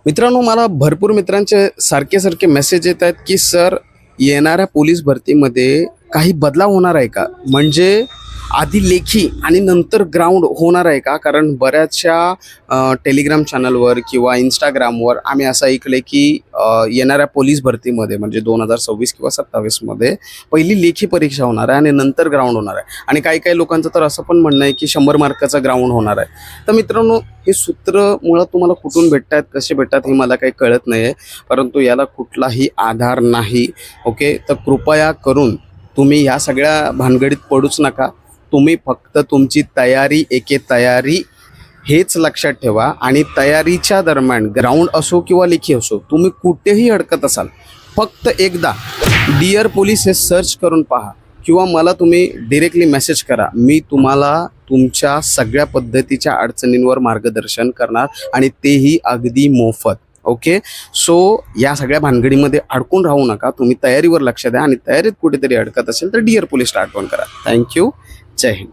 मित्रांनो, मला भरपूर मित्रांचे सारखे मेसेज येत आहेत की सर, येणाऱ्या पोलीस भरतीमध्ये काही बदलाव होणार आहे का? म्हणजे आधी लेखी आणि नंतर ग्राउंड होणार आहे का? कारण बऱ्याचशा टेलिग्राम चॅनलवर किंवा इंस्टाग्रामवर आम्ही असं ऐकलं की येणाऱ्या पोलीस भरतीमध्ये म्हणजे 2026 किंवा 27मध्ये पहिली लेखी परीक्षा होणार आहे आणि नंतर ग्राउंड होणार आहे. आणि काही लोकांचं तर असं पण म्हणणं आहे की 100 मार्काचा ग्राउंड होणार आहे. तर मित्रांनो, हे सूत्र मुळात तुम्हाला कुठून भेटतात, कसे भेटतात हे मला काही कळत नाही आहे, परंतु याला कुठलाही आधार नाही. ओके, तर कृपया करून तुम्ही ह्या सगळ्या भानगडीत पडूच नका. तुम्ही फक्त तुमची तयारी तयारी हेच लक्षात ठेवा. आणि तयारीच्या दरम्यान ग्राउंड असो किंवा लेखी असो, तुम्ही कुठेही अडकत असाल, फक्त एकदा डिअर पोलीस हे सर्च करून पहा किंवा मला तुम्ही डिरेक्टली मेसेज करा. मी तुम्हाला तुमच्या सगळ्या पद्धतीच्या अडचणींवर मार्गदर्शन करणार आणि तेही अगदी मोफत. ओके, सो या सगळ्या भानगडीमध्ये अडकून राहू नका. तुम्ही तयारीवर लक्ष द्या आणि तयारीत कुठेतरी अडकत असेल तर डिअर पोलीसला आठवण करा. थँक्यू. जय हिंद.